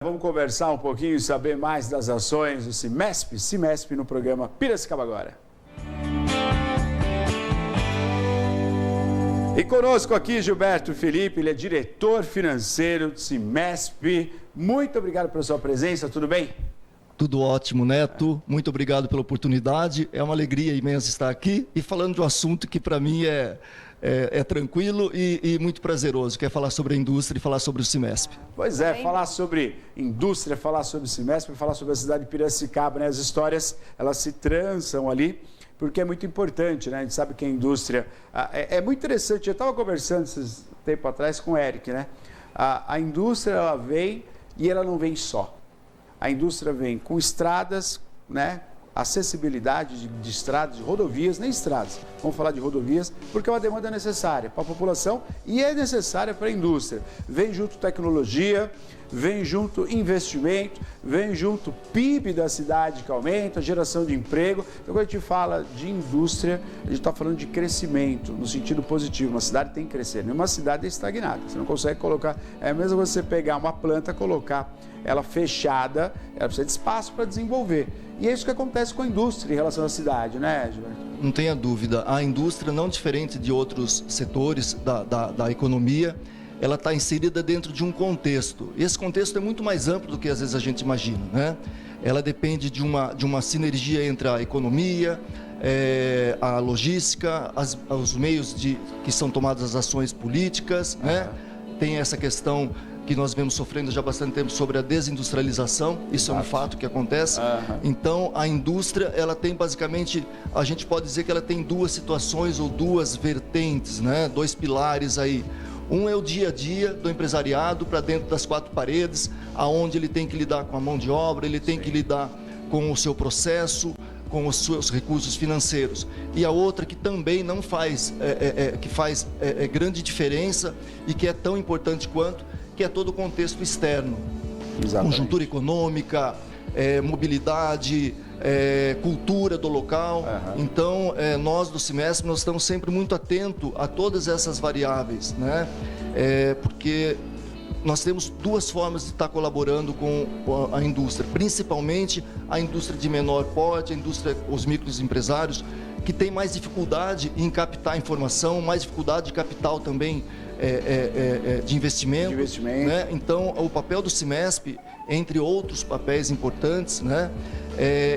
Vamos conversar um pouquinho e saber mais das ações do Cimesp no programa Piracicaba Agora. E conosco aqui Gilberto Felipe, ele é diretor financeiro do Cimesp. Muito obrigado pela sua presença, tudo bem? Tudo ótimo, Neto. Muito obrigado pela oportunidade. É uma alegria imensa estar aqui e falando de um assunto que para mim é tranquilo e muito prazeroso, que é falar sobre a indústria e falar sobre o Cimesp. Pois é, falar sobre indústria, falar sobre o Cimesp, falar sobre a cidade de Piracicaba, né? As histórias, elas se trançam ali, porque é muito importante, né? A gente sabe que a indústria... É muito interessante, eu estava conversando esse tempo atrás com o Eric, né? A indústria, ela vem e ela não vem só. A indústria vem com estradas, né? Acessibilidade de estradas, de rodovias, nem estradas. Vamos falar de rodovias, porque é uma demanda necessária para a população e é necessária para a indústria. Vem junto tecnologia, vem junto investimento, vem junto PIB da cidade que aumenta, geração de emprego. Então, quando a gente fala de indústria, a gente está falando de crescimento, no sentido positivo. Uma cidade tem que crescer, nenhuma cidade é estagnada. Você não consegue colocar, é mesmo você pegar uma planta, colocar ela fechada, ela precisa de espaço para desenvolver. E é isso que acontece com a indústria em relação à cidade, né, Gilberto? Não tenha dúvida, a indústria, não diferente de outros setores da economia, ela está inserida dentro de um contexto. Esse contexto é muito mais amplo do que às vezes a gente imagina, né? Ela depende de uma sinergia entre a economia, a logística, os meios que são tomadas as ações políticas, né? Tem essa questão que nós vemos sofrendo já há bastante tempo sobre a desindustrialização, isso é um fato que acontece. Então, a indústria, ela tem basicamente, a gente pode dizer que ela tem duas situações ou duas vertentes, né? Dois pilares aí. Um é o dia a dia do empresariado para dentro das quatro paredes, aonde ele tem que lidar com a mão de obra, ele tem que lidar com o seu processo, com os seus recursos financeiros. E a outra que também não faz, que faz grande diferença e que é tão importante quanto, que é todo o contexto externo. Exatamente. Conjuntura econômica, mobilidade, cultura do local. Então, nós do Cimesp, nós estamos sempre muito atentos a todas essas variáveis, né? Porque nós temos duas formas de estar colaborando com a indústria, principalmente a indústria de menor porte, a indústria, os microempresários, que tem mais dificuldade em captar informação, mais dificuldade de capital também, de investimento. Né? Então, o papel do Cimesp, entre outros papéis importantes, né?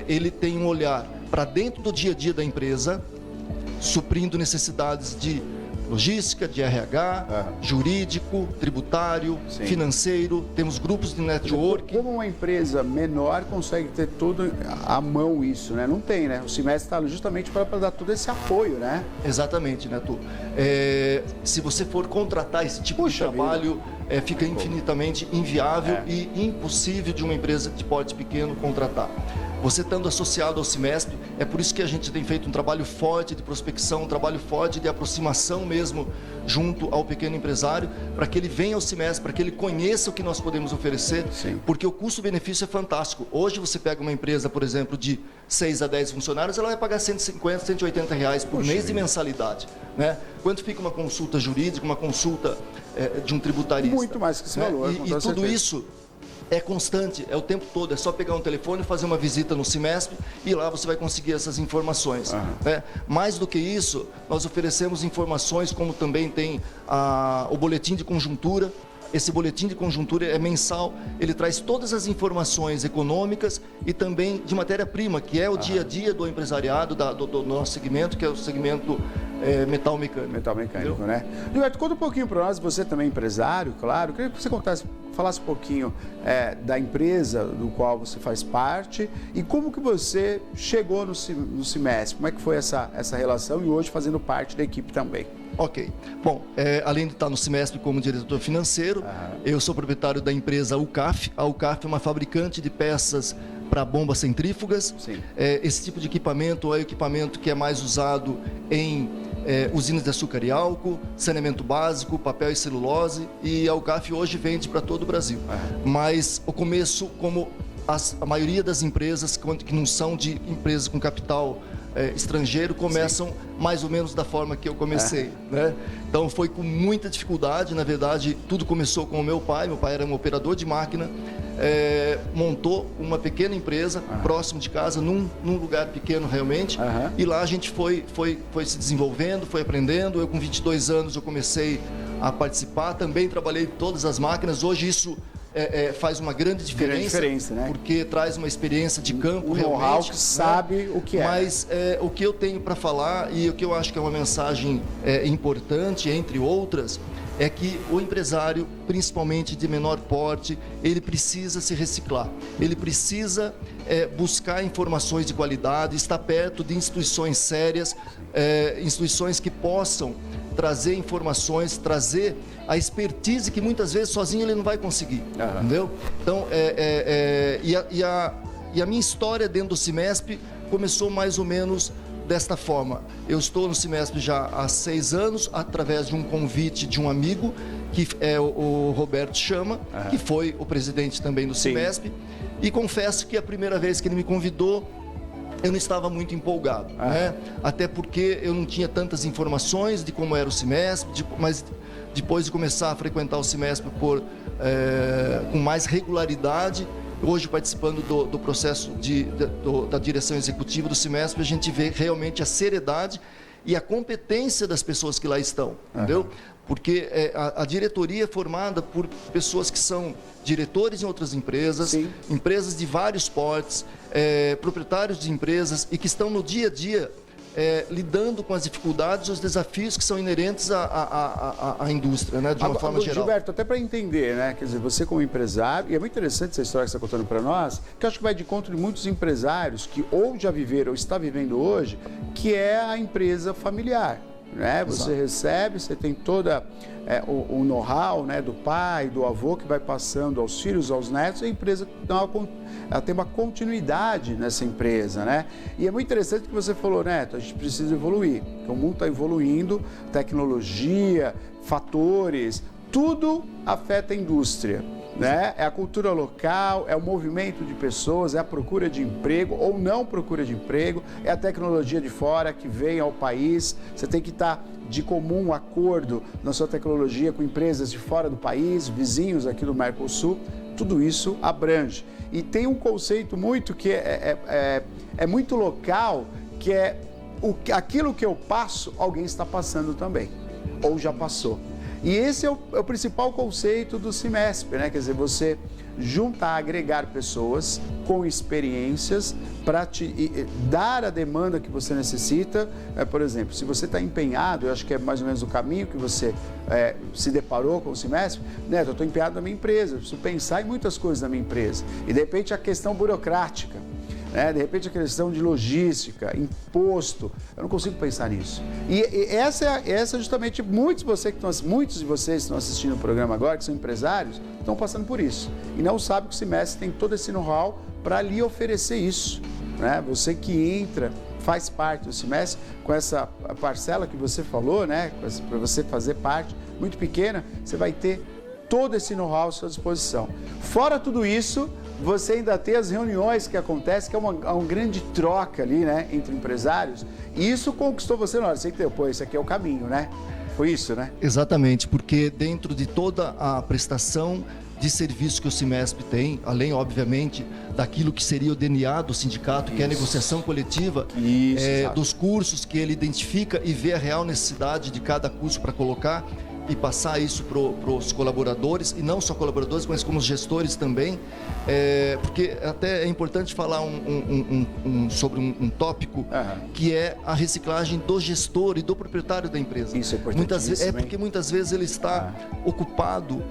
Ele tem um olhar para dentro do dia a dia da empresa, suprindo necessidades de logística, de RH, jurídico, tributário, financeiro, temos grupos de network. Como uma empresa menor consegue ter tudo à mão isso, né? Não tem, né? O Cimesp está justamente para dar todo esse apoio, né? Exatamente, Neto. Se você for contratar esse tipo de trabalho, fica infinitamente inviável e impossível de uma empresa de porte pequeno contratar. Você estando associado ao Cimesp, é por isso que a gente tem feito um trabalho forte de prospecção, um trabalho forte de aproximação mesmo junto ao pequeno empresário, para que ele venha ao Cimesp, para que ele conheça o que nós podemos oferecer, porque o custo-benefício é fantástico. Hoje você pega uma empresa, por exemplo, de 6 a 10 funcionários, ela vai pagar 150, 180 reais por mês de mensalidade, né? Quanto fica uma consulta jurídica, uma consulta de um tributarista? Muito mais que esse valor. E tudo isso é constante, é o tempo todo, é só pegar um telefone, fazer uma visita no Cimesp e lá você vai conseguir essas informações. Né? Mais do que isso, nós oferecemos informações como também tem o boletim de conjuntura. Esse boletim de conjuntura é mensal, ele traz todas as informações econômicas e também de matéria-prima, que é o dia a dia do empresariado, do nosso segmento, que é o segmento metal mecânico. Metal mecânico, né? Gilberto, conta um pouquinho para nós, você também é empresário, claro. Queria que você falasse um pouquinho da empresa do qual você faz parte e como que você chegou no Cimesp, como é que foi essa relação e hoje fazendo parte da equipe também. Ok. Bom, além de estar no Cimesp como diretor financeiro, eu sou proprietário da empresa UCAF. A UCAF é uma fabricante de peças para bombas centrífugas. Esse tipo de equipamento é o equipamento que é mais usado em usinas de açúcar e álcool, saneamento básico, papel e celulose, e a UCAF hoje vende para todo o Brasil. Mas o começo, como a maioria das empresas, que não são de empresas com capital estrangeiro, começam mais ou menos da forma que eu comecei, né? Então foi com muita dificuldade, na verdade, tudo começou com o meu pai era um operador de máquina, montou uma pequena empresa próximo de casa, num lugar pequeno realmente, e lá a gente foi se desenvolvendo, foi aprendendo. Eu com 22 anos eu comecei a participar, também trabalhei todas as máquinas. Hoje isso faz uma grande diferença, né? Porque traz uma experiência de campo, o know-how que sabe o que é. Mas o que eu tenho para falar, e o que eu acho que é uma mensagem importante, entre outras, é que o empresário, principalmente de menor porte, ele precisa se reciclar, ele precisa buscar informações de qualidade, estar perto de instituições sérias, instituições que possam trazer informações, trazer a expertise que muitas vezes sozinho ele não vai conseguir, entendeu? Então, e a minha história dentro do Cimesp começou mais ou menos desta forma. Eu estou no Cimesp já há 6 anos, através de um convite de um amigo, que é o Roberto Chama, que foi o presidente também do Cimesp, e confesso que a primeira vez que ele me convidou, eu não estava muito empolgado, né? Até porque eu não tinha tantas informações de como era o Cimesp, mas depois de começar a frequentar o Cimesp com mais regularidade, hoje participando do processo da direção executiva do Cimesp, a gente vê realmente a seriedade e a competência das pessoas que lá estão, entendeu? Porque a diretoria é formada por pessoas que são diretores em outras empresas, empresas de vários portes, proprietários de empresas e que estão no dia a dia lidando com as dificuldades e os desafios que são inerentes à indústria, né, de uma forma geral. Gilberto, até para entender, né, quer dizer, você como empresário, e é muito interessante essa história que você está contando para nós, que eu acho que vai de encontro de muitos empresários que ou já viveram ou está vivendo hoje, que é a empresa familiar. Né? Você recebe, você tem toda o know-how, né, do pai, do avô, que vai passando aos filhos, aos netos, e a empresa ela tem uma continuidade nessa empresa, né? E é muito interessante que você falou, Neto, a gente precisa evoluir, porque o mundo está evoluindo, tecnologia, fatores, tudo afeta a indústria. Né? É a cultura local, é o movimento de pessoas, é a procura de emprego ou não procura de emprego, é a tecnologia de fora que vem ao país. Você tem que estar de comum acordo na sua tecnologia com empresas de fora do país, vizinhos aqui do Mercosul. Tudo isso abrange. E tem um conceito muito que é muito local, que é aquilo que eu passo, alguém está passando também, ou já passou. E esse é o principal conceito do Cimesp, né? Quer dizer, você juntar, agregar pessoas com experiências para te dar a demanda que você necessita. Por exemplo, se você está empenhado, eu acho que é mais ou menos o caminho que você se deparou com o Cimesp, né? Eu estou empenhado na minha empresa, eu preciso pensar em muitas coisas na minha empresa. E de repente a questão burocrática, né? De repente a questão de logística, imposto, eu não consigo pensar nisso. E essa justamente, muitos de vocês que estão assistindo o programa agora, que são empresários, estão passando por isso. E não sabem que o Cimesp tem todo esse know-how para lhe oferecer isso. Né? Você que entra, faz parte do Cimesp, com essa parcela que você falou, né? Para você fazer parte, muito pequena, você vai ter todo esse know-how à sua disposição. Fora tudo isso, você ainda tem as reuniões que acontecem, que é uma grande troca ali, né, entre empresários. E isso conquistou você na hora. Você entendeu? Pô, esse aqui é o caminho, né? Foi isso, né? Exatamente, porque dentro de toda a prestação de serviço que o Cimesp tem, além, obviamente, daquilo que seria o DNA do sindicato, que é a negociação coletiva, dos cursos que ele identifica e vê a real necessidade de cada curso para colocar, e passar isso para os colaboradores, e não só colaboradores, mas como os gestores também, porque até é importante falar sobre um tópico, que é a reciclagem do gestor e do proprietário da empresa. Isso é importante. Porque muitas vezes ele está ocupado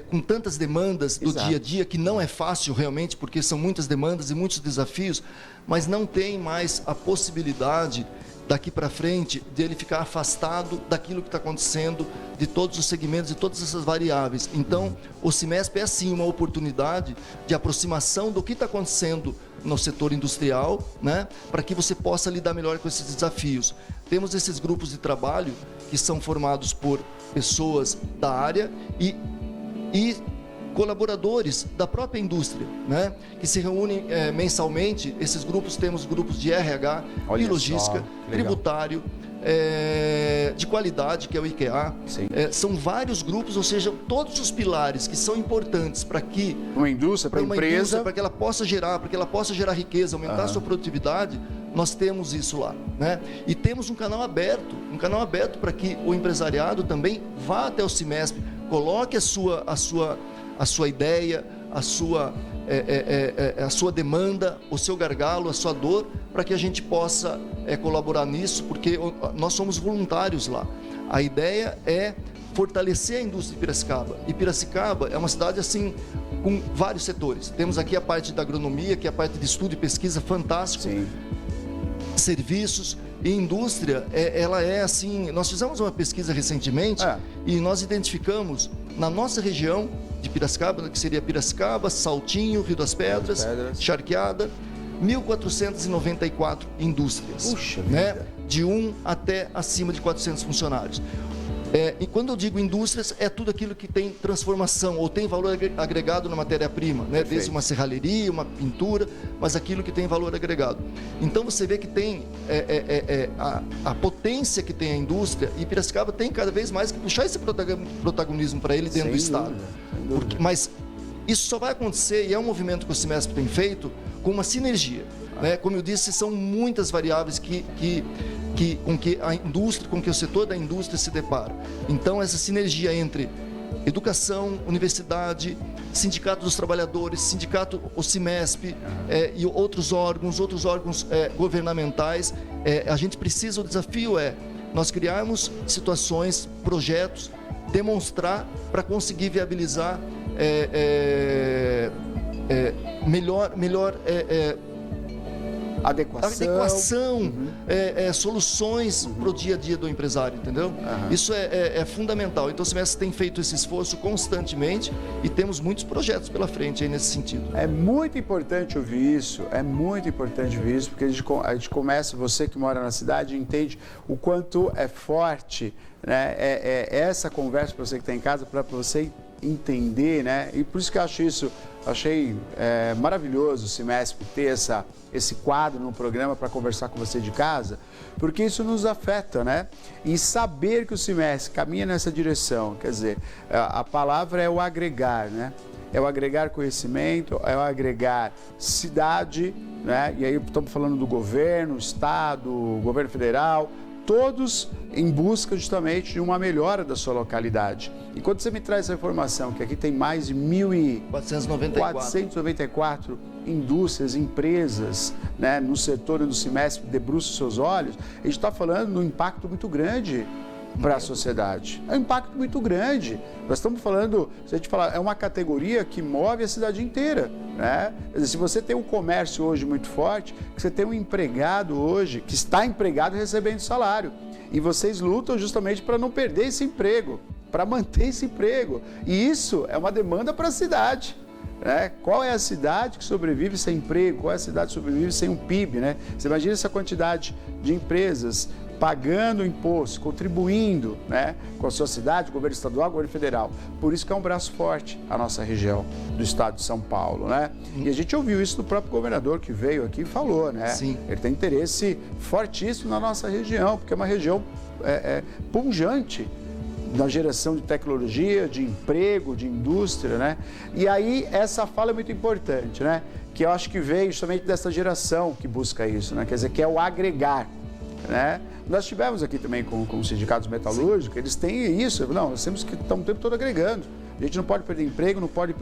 com tantas demandas do dia a dia, que não é fácil realmente, porque são muitas demandas e muitos desafios, mas não tem mais a possibilidade daqui para frente, dele ficar afastado daquilo que está acontecendo, de todos os segmentos, de todas essas variáveis. Então, o Cimesp é sim uma oportunidade de aproximação do que está acontecendo no setor industrial, né, para que você possa lidar melhor com esses desafios. Temos esses grupos de trabalho que são formados por pessoas da área e colaboradores da própria indústria, né, que se reúnem mensalmente. Esses grupos, temos grupos de RH, e logística, tributário, de qualidade, que é o IKEA. São vários grupos, ou seja, todos os pilares que são importantes para que uma indústria, para uma empresa, para que ela possa gerar riqueza, aumentar a sua produtividade, nós temos isso lá, né? E temos um canal aberto para que o empresariado também vá até o Cimesp, coloque a sua ideia, a sua demanda, o seu gargalo, a sua dor, para que a gente possa colaborar nisso, porque nós somos voluntários lá. A ideia é fortalecer a indústria de Piracicaba. E Piracicaba é uma cidade assim com vários setores. Temos aqui a parte da agronomia, que é a parte de estudo e pesquisa, fantástico. Sim. Serviços e indústria, ela é assim. Nós fizemos uma pesquisa recentemente e nós identificamos na nossa região de Piracicaba, que seria Piracicaba, Saltinho, Rio das Pedras, Charqueada, 1.494 indústrias. Puxa né? vida. De 1 até acima de 400 funcionários. E quando eu digo indústrias, é tudo aquilo que tem transformação ou tem valor agregado na matéria-prima, né? Desde uma serralheria, uma pintura, mas aquilo que tem valor agregado. Então você vê que tem a potência que tem a indústria, e Piracicaba tem cada vez mais que puxar esse protagonismo para ele dentro do Estado. Mas isso só vai acontecer, e é um movimento que o Cimesp tem feito, com uma sinergia. Né? Como eu disse, são muitas variáveis com que a indústria, com que o setor da indústria se depara. Então, essa sinergia entre educação, universidade, sindicato dos trabalhadores, sindicato, o Cimesp e outros órgãos governamentais, a gente precisa, o desafio é nós criarmos situações, projetos, demonstrar para conseguir viabilizar melhor adequação, soluções para o dia a dia do empresário, entendeu? Isso é fundamental. Então o Cimesp tem feito esse esforço constantemente e temos muitos projetos pela frente aí nesse sentido. É muito importante ouvir isso, porque a gente começa, você que mora na cidade entende o quanto é forte, né? Essa conversa para você que está em casa, para você entender, né? E por isso que eu achei maravilhoso o Cimesp ter esse quadro no programa para conversar com você de casa, porque isso nos afeta, né? E saber que o Cimesp caminha nessa direção, quer dizer, a palavra é o agregar, né? É o agregar conhecimento, é o agregar cidade, né? E aí estamos falando do governo, estado, governo federal, todos em busca justamente de uma melhora da sua localidade. E quando você me traz essa informação, que aqui tem mais de 1.494 indústrias, empresas, né, no setor do Cimesp, debruça os seus olhos, a gente está falando de um impacto muito grande para a sociedade. É um impacto muito grande. Nós estamos falando, se a gente falar, é uma categoria que move a cidade inteira, né? Quer dizer, se você tem um comércio hoje muito forte, que você tem um empregado hoje, que está empregado recebendo salário, e vocês lutam justamente para não perder esse emprego, para manter esse emprego. E isso é uma demanda para a cidade. Né? Qual é a cidade que sobrevive sem emprego? Qual é a cidade que sobrevive sem um PIB? Né? Você imagina essa quantidade de empresas pagando imposto, contribuindo, né, com a sua cidade, governo estadual, governo federal. Por isso que é um braço forte a nossa região do estado de São Paulo, né? E a gente ouviu isso do próprio governador que veio aqui e falou, né? Sim. Ele tem interesse fortíssimo na nossa região, porque é uma região pujante na geração de tecnologia, de emprego, de indústria, né? E aí essa fala é muito importante, né? Que eu acho que veio justamente dessa geração que busca isso, né? Quer dizer, que é o agregar, né? Nós tivemos aqui também com os sindicatos metalúrgicos, eles têm isso, não, nós temos que estar o tempo todo agregando. A gente não pode perder emprego, não pode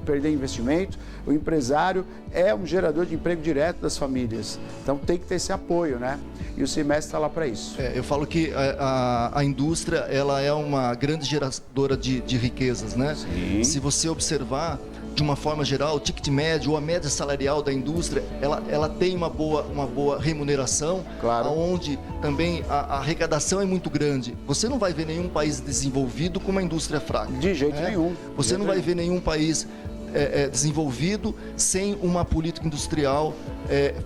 perder investimento. O empresário é um gerador de emprego direto das famílias. Então tem que ter esse apoio, né? E o Cimesp está lá para isso. Eu falo que a indústria, ela é uma grande geradora de riquezas, né? Sim. Se você observar, de uma forma geral, o ticket médio ou a média salarial da indústria, ela tem uma boa remuneração, claro, onde também a arrecadação é muito grande. Você não vai ver nenhum país desenvolvido com uma indústria fraca. De jeito nenhum. Você não vai ver nenhum país desenvolvido sem uma política industrial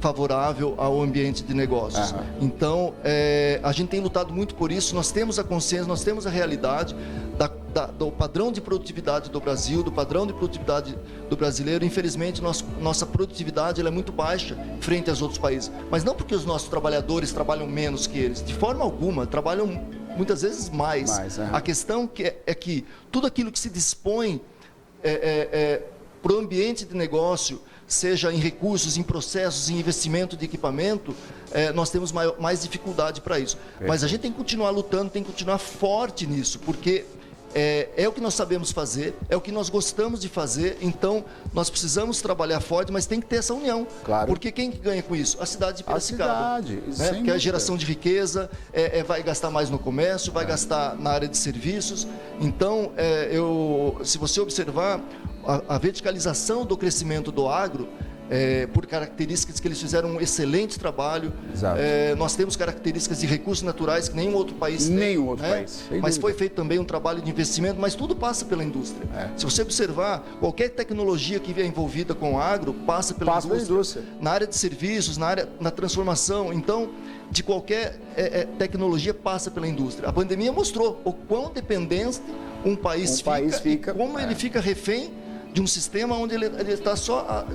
favorável ao ambiente de negócios. Então, a gente tem lutado muito por isso, nós temos a consciência, nós temos a realidade do padrão de produtividade do Brasil, do padrão de produtividade do brasileiro, infelizmente, nossa produtividade ela é muito baixa frente aos outros países. Mas não porque os nossos trabalhadores trabalham menos que eles, de forma alguma, trabalham muitas vezes mais. A questão é que tudo aquilo que se dispõe para o ambiente de negócio, seja em recursos, em processos, em investimento de equipamento, nós temos mais dificuldade para isso. Mas a gente tem que continuar lutando, tem que continuar forte nisso, porque é o que nós sabemos fazer, é o que nós gostamos de fazer, então nós precisamos trabalhar forte, mas tem que ter essa união. Claro. Porque quem que ganha com isso? A cidade de Piracicaba. Que é a geração de riqueza, vai gastar mais no comércio, vai gastar na área de serviços. Então, se você observar, a verticalização do crescimento do agro, por características que eles fizeram um excelente trabalho. Nós temos características de recursos naturais que nenhum outro país tem. Nenhum outro país. Mas foi feito também um trabalho de investimento, mas tudo passa pela indústria. Se você observar, qualquer tecnologia que vier envolvida com o agro passa pela indústria. Na área de serviços, na transformação. Então, de qualquer tecnologia passa pela indústria. A pandemia mostrou o quão dependente um país fica e como ele fica refém de um sistema onde ele está só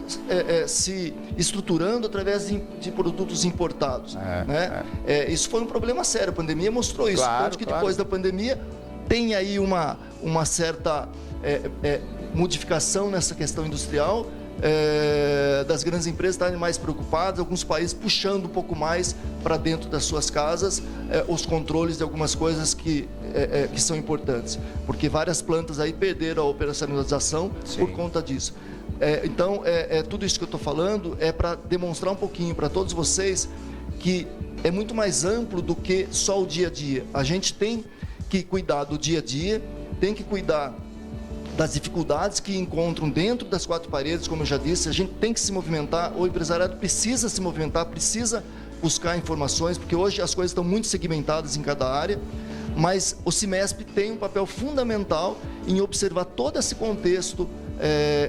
se estruturando através de produtos importados. Isso foi um problema sério, a pandemia mostrou isso. Tanto que depois da pandemia tem aí uma certa modificação nessa questão industrial, das grandes empresas estarem mais preocupadas, alguns países puxando um pouco mais para dentro das suas casas os controles de algumas coisas que são importantes, porque várias plantas aí perderam a operacionalização por conta disso. Então, tudo isso que eu estou falando é para demonstrar um pouquinho para todos vocês que é muito mais amplo do que só o dia a dia. A gente tem que cuidar do dia a dia, tem que cuidar das dificuldades que encontram dentro das quatro paredes, como eu já disse. A gente tem que se movimentar, o empresariado precisa se movimentar, precisa buscar informações, porque hoje as coisas estão muito segmentadas em cada área, mas o CIMESP tem um papel fundamental em observar todo esse contexto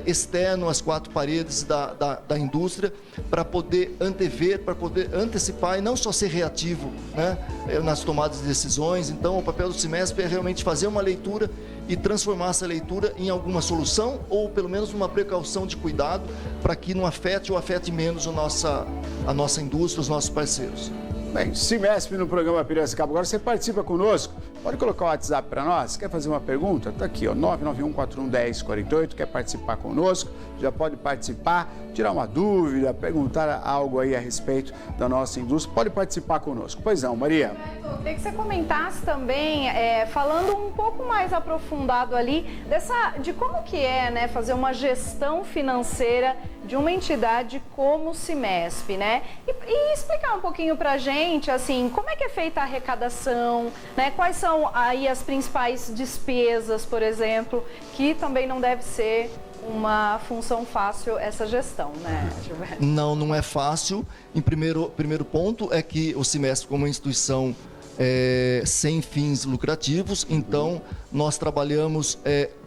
externo às quatro paredes da indústria, para poder antever, para poder antecipar e não só ser reativo, né, nas tomadas de decisões. Então, o papel do CIMESP é realmente fazer uma leitura e transformar essa leitura em alguma solução, ou pelo menos uma precaução de cuidado, para que não afete ou afete menos a nossa indústria, os nossos parceiros. Bem, CIMESP no programa Piracicaba. Agora você participa conosco. Pode colocar o WhatsApp para nós. Quer fazer uma pergunta? Está aqui, ó, 991411048. Quer participar conosco? Já pode participar, tirar uma dúvida, perguntar algo aí a respeito da nossa indústria. Pode participar conosco. Pois não, Maria. Eu queria que você comentasse também, falando um pouco mais aprofundado ali, de como que né, fazer uma gestão financeira de uma entidade como o CIMESP, né? E explicar um pouquinho para a gente, assim, como é que é feita a arrecadação, né? Quais são aí as principais despesas, por exemplo, que também não deve ser uma função fácil essa gestão, né, Gilberto? Não é fácil. Em primeiro ponto é que o CIMESP, como instituição sem fins lucrativos, então nós trabalhamos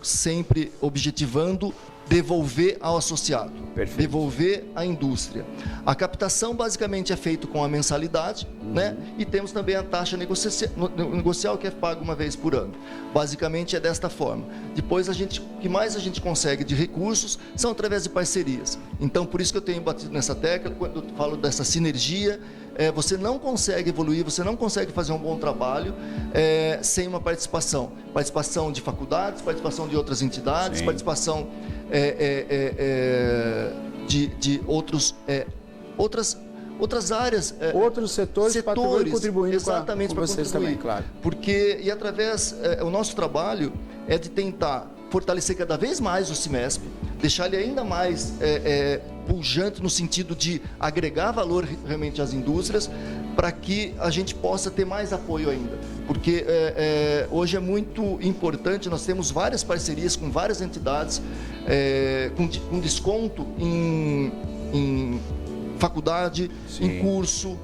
sempre objetivando devolver ao associado, devolver à indústria. A captação basicamente é feita com a mensalidade, né? E temos também a taxa negocial que é paga uma vez por ano. Basicamente é desta forma. Depois o que mais a gente consegue de recursos são através de parcerias. Então por isso que eu tenho batido nessa tecla, quando eu falo dessa sinergia. Você não consegue evoluir, você não consegue fazer um bom trabalho sem uma participação de faculdades, participação de outras entidades, participação de outras áreas, outros setores para contribuir exatamente com vocês também, claro. Porque o nosso trabalho é de tentar fortalecer cada vez mais o CIMESP, deixar ele ainda mais pujante no sentido de agregar valor realmente às indústrias, para que a gente possa ter mais apoio ainda. Porque hoje é muito importante, nós temos várias parcerias com várias entidades, com desconto em faculdade, em curso,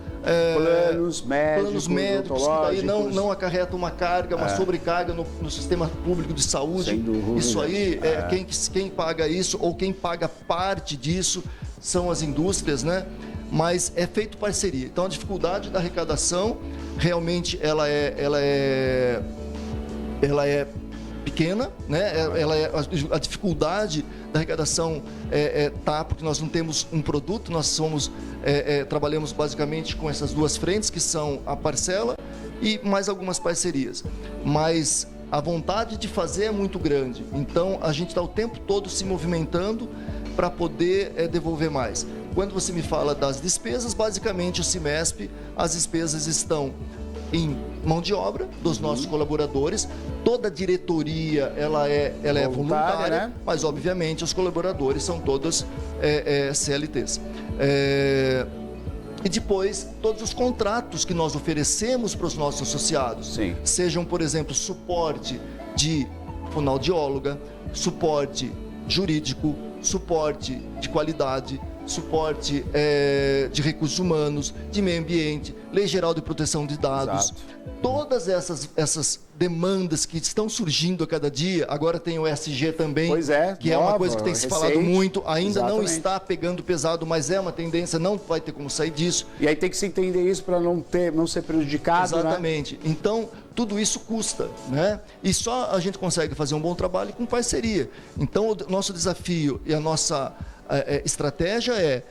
planos médicos, que daí não acarreta uma carga, uma sobrecarga no sistema público de saúde. Sem dúvida. Isso aí, quem paga isso, ou quem paga parte disso, são as indústrias, né? Mas é feito parceria. Então a dificuldade da arrecadação realmente ela é pequena, né? A dificuldade da arrecadação porque nós não temos um produto, nós trabalhamos basicamente com essas duas frentes, que são a parcela e mais algumas parcerias. Mas a vontade de fazer é muito grande, então a gente está o tempo todo se movimentando para poder devolver mais. Quando você me fala das despesas, basicamente o CIMESP, as despesas estão em mão de obra dos nossos colaboradores. Toda a diretoria ela é voluntária, né? Mas obviamente os colaboradores são todos CLTs. E depois todos os contratos que nós oferecemos para os nossos associados, sim, sejam, por exemplo, suporte de fonoaudióloga, suporte jurídico, suporte de qualidade, suporte de recursos humanos, de meio ambiente, Lei Geral de Proteção de Dados. Exato. Todas essas demandas que estão surgindo a cada dia, agora tem o ESG também, que é uma coisa que tem se falado muito, ainda não está pegando pesado, mas é uma tendência, não vai ter como sair disso. E aí tem que se entender isso para não ser prejudicado, exatamente, né? Então, tudo isso custa, né? E só a gente consegue fazer um bom trabalho com parceria. Então, o nosso desafio e a nossa estratégia é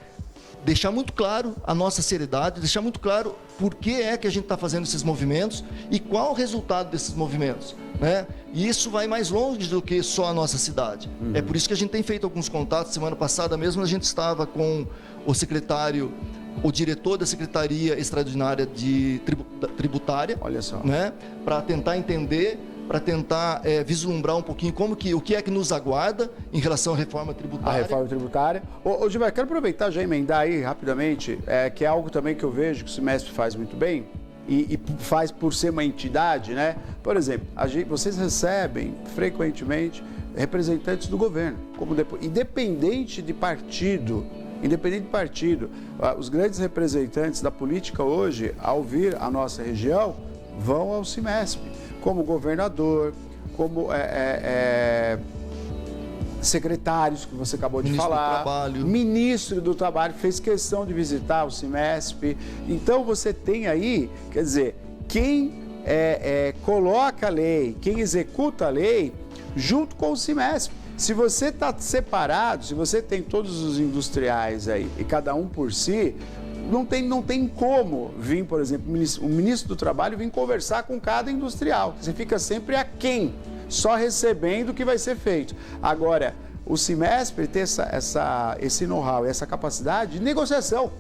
deixar muito claro a nossa seriedade, deixar muito claro por que é que a gente está fazendo esses movimentos e qual o resultado desses movimentos, né? E isso vai mais longe do que só a nossa cidade. É por isso que a gente tem feito alguns contatos. Semana passada mesmo a gente estava com o diretor da Secretaria Extraordinária de Tributária, olha só, né? Para tentar entender, para tentar vislumbrar um pouquinho o que é que nos aguarda em relação à reforma tributária. A reforma tributária. Ô Gilberto, quero aproveitar já e emendar aí rapidamente, que é algo também que eu vejo que o CIMESP faz muito bem e faz por ser uma entidade, né? Por exemplo, vocês recebem frequentemente representantes do governo, independente de partido, os grandes representantes da política hoje, ao vir à nossa região, vão ao CIMESP, como governador, como secretários, que você acabou de falar, ministro do Trabalho, fez questão de visitar o CIMESP. Então você tem aí, quer dizer, quem coloca a lei, quem executa a lei, junto com o CIMESP. Se você está separado, se você tem todos os industriais aí e cada um por si, não tem como vir, por exemplo, o ministro do Trabalho vir conversar com cada industrial. Você fica sempre aquém, só recebendo o que vai ser feito. Agora, o CIMESP tem esse know-how, essa capacidade de negociação.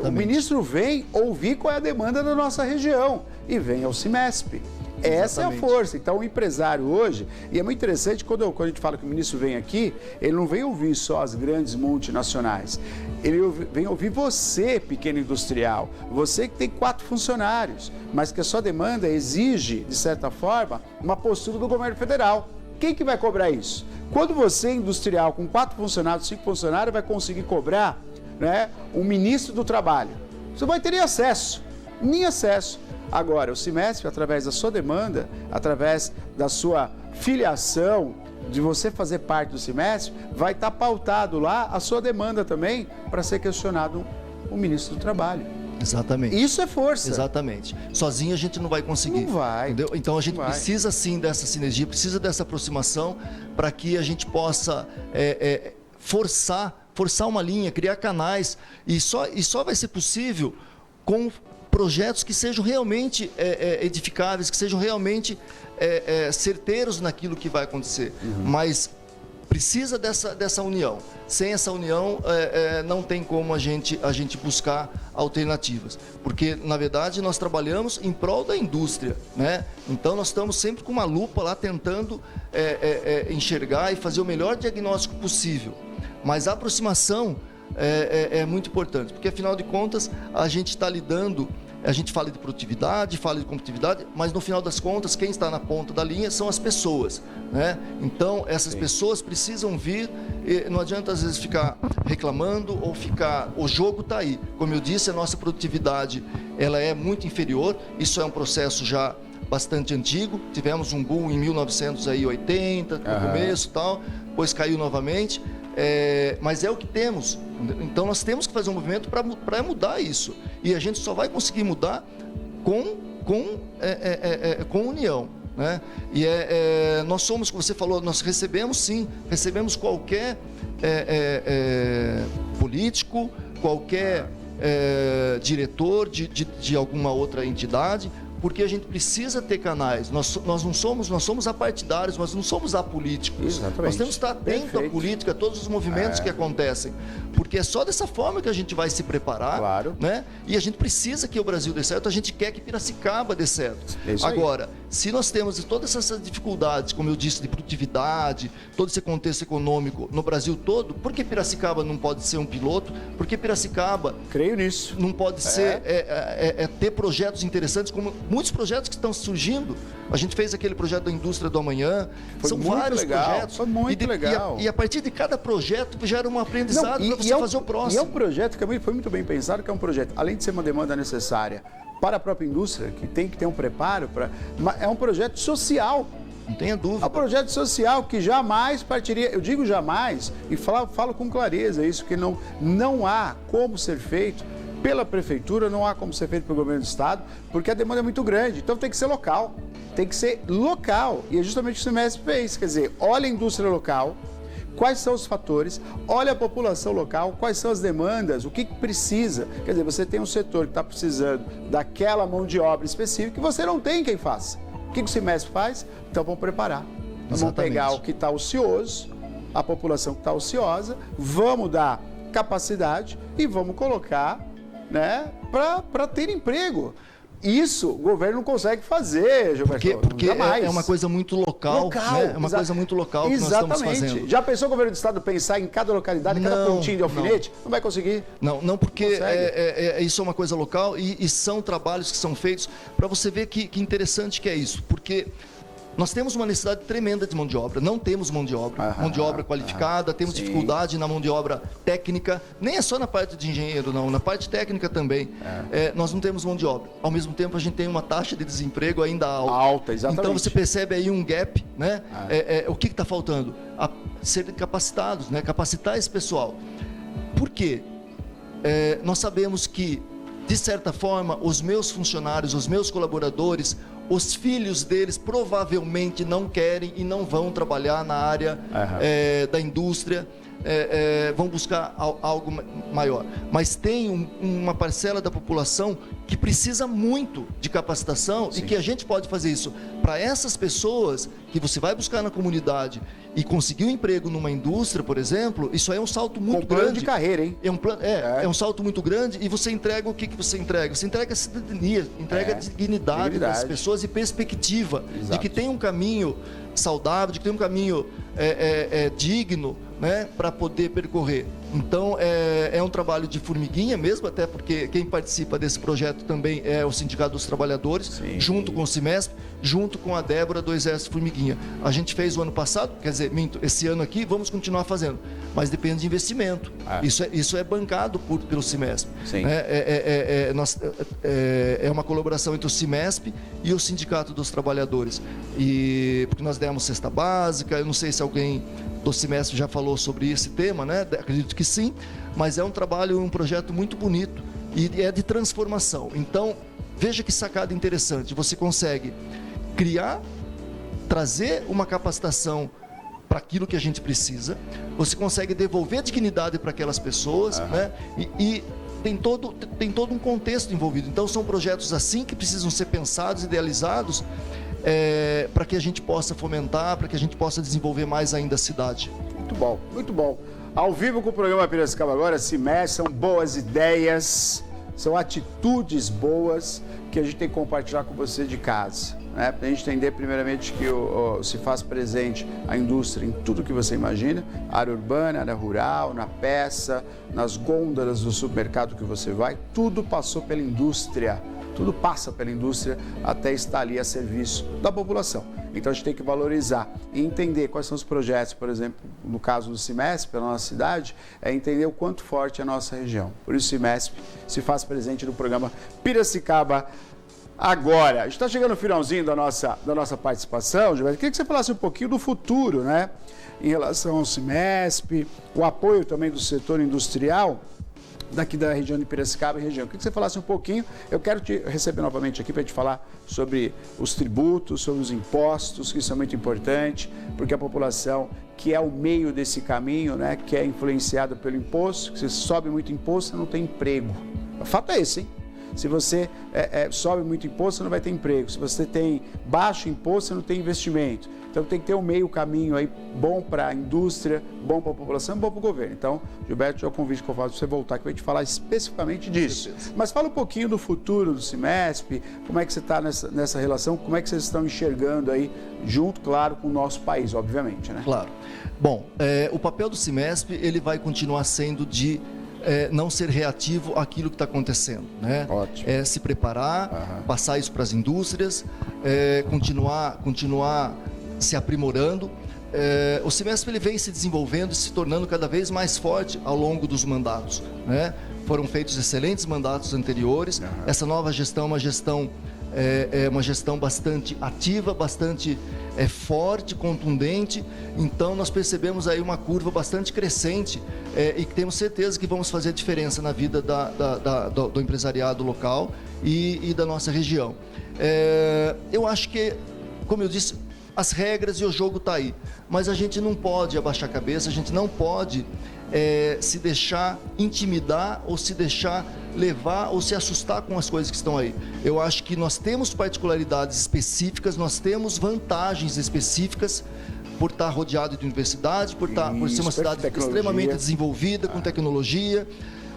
O ministro vem ouvir qual é a demanda da nossa região e vem ao CIMESP. Essa é a força. Então, o empresário hoje, e é muito interessante quando a gente fala que o ministro vem aqui, ele não vem ouvir só as grandes multinacionais, ele vem ouvir você, pequeno industrial, você que tem 4 funcionários, mas que a sua demanda exige, de certa forma, uma postura do governo federal. Quem que vai cobrar isso? Quando você, industrial, com 4 funcionários, 5 funcionários, vai conseguir cobrar, né, um ministro do Trabalho, você não vai ter nem acesso. Agora, o CIMESP, através da sua demanda, através da sua filiação, de você fazer parte do CIMESP, vai estar pautado lá a sua demanda também para ser questionado o ministro do Trabalho. Exatamente. Isso é força. Exatamente. Sozinho a gente não vai conseguir. Não vai. Entendeu? Então a gente precisa sim dessa sinergia, precisa dessa aproximação para que a gente possa forçar uma linha, criar canais. E só vai ser possível com projetos que sejam realmente edificáveis, que sejam realmente certeiros naquilo que vai acontecer. Mas precisa dessa união. Sem essa união, não tem como a gente buscar alternativas. Porque, na verdade, nós trabalhamos em prol da indústria, né? Então, nós estamos sempre com uma lupa lá tentando enxergar e fazer o melhor diagnóstico possível. Mas a aproximação é muito importante, porque, afinal de contas, a gente está lidando... A gente fala de produtividade, fala de competitividade, mas no final das contas, quem está na ponta da linha são as pessoas, né? Então, essas pessoas precisam vir, e não adianta às vezes ficar reclamando ou o jogo está aí. Como eu disse, a nossa produtividade ela é muito inferior, isso é um processo já bastante antigo, tivemos um boom em 1980, no começo e tal, depois caiu novamente, mas é o que temos. Então nós temos que fazer um movimento para mudar isso, e a gente só vai conseguir mudar com união. né? E nós somos, como você falou, nós recebemos qualquer político, qualquer diretor de alguma outra entidade, porque a gente precisa ter canais. Nós somos apartidários, nós não somos apolíticos. Exatamente. Nós temos que estar atento à política, a todos os movimentos que acontecem. Porque é só dessa forma que a gente vai se preparar. Claro. Né? E a gente precisa que o Brasil dê certo, a gente quer que Piracicaba dê certo. Agora, se nós temos todas essas dificuldades, como eu disse, de produtividade, todo esse contexto econômico no Brasil todo, por que Piracicaba não pode ser um piloto? Por que Piracicaba... Creio nisso. Não pode ser ter projetos interessantes, como muitos projetos que estão surgindo. A gente fez aquele projeto da indústria do amanhã. São vários projetos. Foi muito legal. E a partir de cada projeto gera um aprendizado para você fazer o próximo. E é um projeto que foi muito bem pensado, que é um projeto, além de ser uma demanda necessária para a própria indústria, que tem que ter um preparo, é um projeto social. Não tenha dúvida. É um projeto social que jamais partiria, eu digo jamais, e falo com clareza isso, que não há como ser feito pela prefeitura, não há como ser feito pelo governo do estado, porque a demanda é muito grande, então tem que ser local. Tem que ser local, e é justamente o que o Simesp fez, quer dizer, olha a indústria local, quais são os fatores, olha a população local, quais são as demandas, o que precisa. Quer dizer, você tem um setor que está precisando daquela mão de obra específica que você não tem quem faça. O que o Simesp faz? Então vamos preparar. Vamos pegar o que está ocioso, a população que está ociosa, vamos dar capacidade e vamos colocar, né, para ter emprego. Isso o governo não consegue fazer, Gilberto. Porque é uma coisa muito local, né? É uma coisa muito local que nós estamos fazendo. Já pensou o governo do estado pensar em cada localidade, cada pontinho de alfinete? Não vai conseguir. Não, porque isso é uma coisa local e são trabalhos que são feitos para você ver que interessante que é isso, porque nós temos uma necessidade tremenda de mão de obra, não temos mão de obra qualificada, temos dificuldade na mão de obra técnica, nem é só na parte de engenheiro, não, na parte técnica também. Nós não temos mão de obra. Ao mesmo tempo, a gente tem uma taxa de desemprego ainda alta. Exatamente. Então, você percebe aí um gap, né? O que está faltando? Serem capacitados, né? Capacitar esse pessoal. Por quê? Nós sabemos que, de certa forma, os meus funcionários, os meus colaboradores, os filhos deles provavelmente não querem e não vão trabalhar na área da indústria, vão buscar algo maior. Mas tem uma parcela da população que precisa muito de capacitação. Sim. E que a gente pode fazer isso para essas pessoas que você vai buscar na comunidade e conseguir um emprego numa indústria, por exemplo. Isso aí é um salto muito grande. Plano de carreira, hein? É um salto muito grande e você entrega o que você entrega? Você entrega cidadania, entrega dignidade das pessoas e perspectiva. Exato. De que tem um caminho saudável, de que tem um caminho digno, né, para poder percorrer. Então, é um trabalho de formiguinha mesmo, até porque quem participa desse projeto também é o Sindicato dos Trabalhadores, sim, junto com o Simesp, junto com a Débora do Exército Formiguinha. A gente fez o ano passado, quer dizer, esse ano aqui, vamos continuar fazendo, mas depende de investimento. Isso é bancado pelo Simesp. Sim. É uma colaboração entre o Simesp e o Sindicato dos Trabalhadores. Porque nós demos cesta básica, eu não sei se alguém do Simesp já falou sobre esse tema, né? Acredito que sim, mas é um trabalho, um projeto muito bonito e é de transformação. Então, veja que sacada interessante, você consegue criar, trazer uma capacitação para aquilo que a gente precisa, você consegue devolver dignidade para aquelas pessoas, né? E tem todo um contexto envolvido. Então, são projetos assim que precisam ser pensados, idealizados, para que a gente possa fomentar, para que a gente possa desenvolver mais ainda a cidade. Muito bom, muito bom. Ao vivo com o programa Piracicaba agora, Simesp, são boas ideias, são atitudes boas que a gente tem que compartilhar com você de casa, né? Para a gente entender primeiramente que se faz presente a indústria em tudo que você imagina, área urbana, área rural, na peça, nas gôndolas do supermercado que você vai, tudo passou pela indústria. Tudo passa pela indústria até estar ali a serviço da população. Então a gente tem que valorizar e entender quais são os projetos, por exemplo, no caso do Simesp, pela nossa cidade, entender o quanto forte é a nossa região. Por isso o Simesp se faz presente no programa Piracicaba Agora. A gente está chegando no finalzinho da nossa participação, Gilberto. Queria que você falasse um pouquinho do futuro, né? Em relação ao Simesp, o apoio também do setor industrial. daqui da região de Piracicaba e região. Eu queria que você falasse um pouquinho, eu quero te receber novamente aqui para te falar sobre os tributos, sobre os impostos, que isso é muito importante, porque a população que é o meio desse caminho, né, que é influenciado pelo imposto, que você sobe muito imposto, você não tem emprego. O fato é esse, hein? Se você sobe muito imposto, você não vai ter emprego. Se você tem baixo imposto, você não tem investimento. Então tem que ter um meio caminho aí bom para a indústria, bom para a população, bom para o governo. Então, Gilberto, é o convite que eu faço para você voltar aqui para a gente falar especificamente disso. Mas fala um pouquinho do futuro do Cimesp, como é que você está nessa relação, como é que vocês estão enxergando aí, junto, claro, com o nosso país, obviamente, né? Claro. Bom, o papel do Cimesp, ele vai continuar sendo de não ser reativo àquilo que está acontecendo, né? Ótimo. Se preparar, passar isso para as indústrias, continuar se aprimorando. O Cimesp ele vem se desenvolvendo e se tornando cada vez mais forte ao longo dos mandatos, né? Foram feitos excelentes mandatos anteriores. Essa nova gestão é uma gestão bastante ativa, bastante forte, contundente. Então nós percebemos aí uma curva bastante crescente e temos certeza que vamos fazer a diferença na vida do empresariado local e da nossa região. Eu acho que, como eu disse, as regras e o jogo está aí, mas a gente não pode abaixar a cabeça, a gente não pode se deixar intimidar ou se deixar levar ou se assustar com as coisas que estão aí. Eu acho que nós temos particularidades específicas, nós temos vantagens específicas por estar rodeado de universidade, por ser uma cidade extremamente desenvolvida, com tecnologia.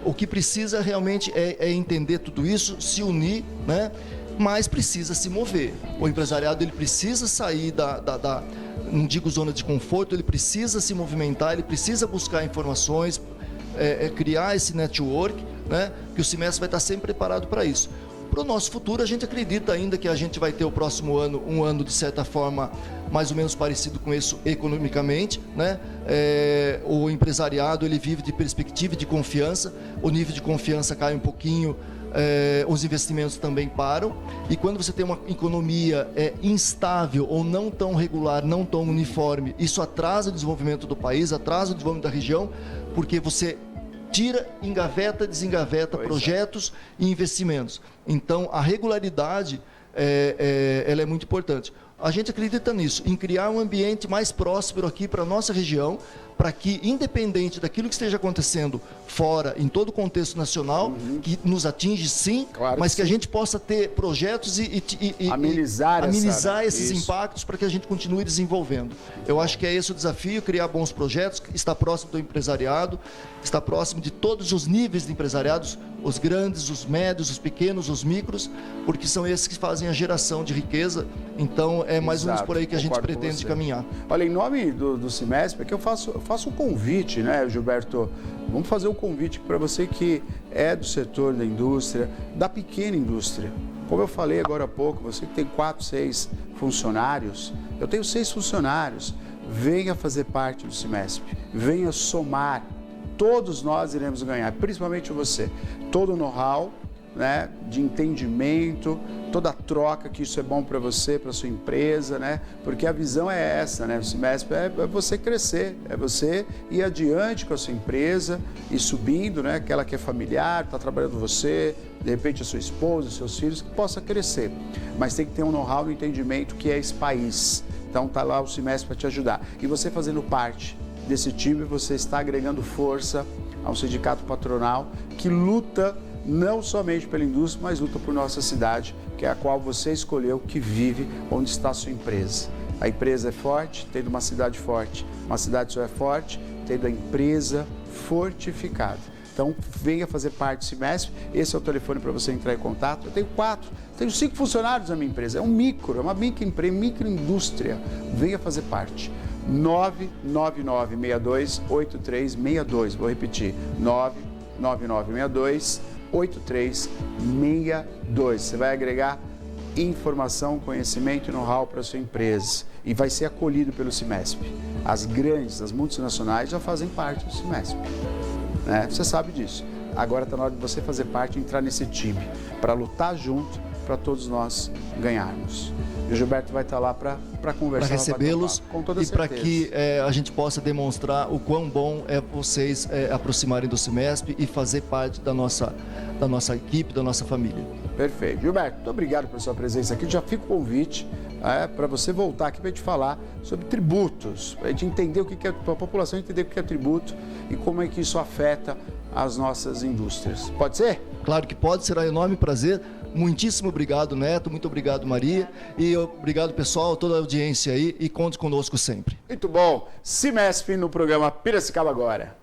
O que precisa realmente é entender tudo isso, se unir, né? Mas precisa se mover. O empresariado ele precisa sair não digo zona de conforto, ele precisa se movimentar, ele precisa buscar informações, criar esse network, né? Que o Cimesp vai estar sempre preparado para isso. Para o nosso futuro, a gente acredita ainda que a gente vai ter o próximo ano, um ano de certa forma mais ou menos parecido com isso economicamente, né? O empresariado ele vive de perspectiva e de confiança, o nível de confiança cai um pouquinho, os investimentos também param, e quando você tem uma economia instável ou não tão regular, não tão uniforme, isso atrasa o desenvolvimento do país, atrasa o desenvolvimento da região, porque você tira, engaveta, desengaveta projetos e investimentos. Então, a regularidade ela é muito importante. A gente acredita nisso, em criar um ambiente mais próspero aqui para a nossa região, para que, independente daquilo que esteja acontecendo fora, em todo o contexto nacional, que nos atinge sim, claro, mas que a gente possa ter projetos e amenizar esses impactos para que a gente continue desenvolvendo. Eu acho que é esse o desafio, criar bons projetos, estar próximo do empresariado, estar próximo de todos os níveis de empresariados, os grandes, os médios, os pequenos, os micros, porque são esses que fazem a geração de riqueza. Então, é mais ou menos por aí que a gente pretende caminhar. Olha, em nome do Cimesp, é que eu faço um convite, né, Gilberto? Vamos fazer um convite para você que é do setor da indústria, da pequena indústria. Como eu falei agora há pouco, você que tem 4, 6 funcionários, eu tenho 6 funcionários, venha fazer parte do Cimesp, venha somar. Todos nós iremos ganhar, principalmente você. Todo o know-how, né, de entendimento, toda a troca, que isso é bom para você, para sua empresa, né? Porque a visão é essa, né? O Cimesp é você crescer, é você ir adiante com a sua empresa e subindo, né? Aquela que é familiar, está trabalhando você, de repente a sua esposa, os seus filhos, que possa crescer. Mas tem que ter um know-how no entendimento que é esse país. Então tá lá o Cimesp para te ajudar. E você fazendo parte desse time, você está agregando força ao sindicato patronal que luta não somente pela indústria, mas luta por nossa cidade, que é a qual você escolheu, que vive onde está a sua empresa. A empresa é forte, tendo uma cidade forte. Uma cidade só é forte, tendo a empresa fortificada. Então, venha fazer parte do Cimesp. Esse é o telefone para você entrar em contato. Eu tenho 5 funcionários na minha empresa. É uma microindústria. Venha fazer parte. 99962-8362. Vou repetir. 99962-8362. Você vai agregar informação, conhecimento e know-how para a sua empresa e vai ser acolhido pelo Cimesp. As grandes, as multinacionais já fazem parte do Cimesp, né? Você sabe disso. Agora está na hora de você fazer parte e entrar nesse time para lutar junto, para todos nós ganharmos. E o Gilberto vai estar lá para conversar. Para recebê-los com toda e certeza. para que a gente possa demonstrar o quão bom é vocês aproximarem do Cimesp e fazer parte da nossa equipe, da nossa família. Perfeito. Gilberto, muito obrigado pela sua presença aqui. Já fica o convite para você voltar aqui para a gente falar sobre tributos, para a gente entender para a população entender o que é tributo e como é que isso afeta as nossas indústrias. Pode ser? Claro que pode, será um enorme prazer. Muitíssimo obrigado, Neto, muito obrigado, Maria, e obrigado, pessoal, toda a audiência aí, e conte conosco sempre. Muito bom. Cimesp no programa Piracicaba Agora.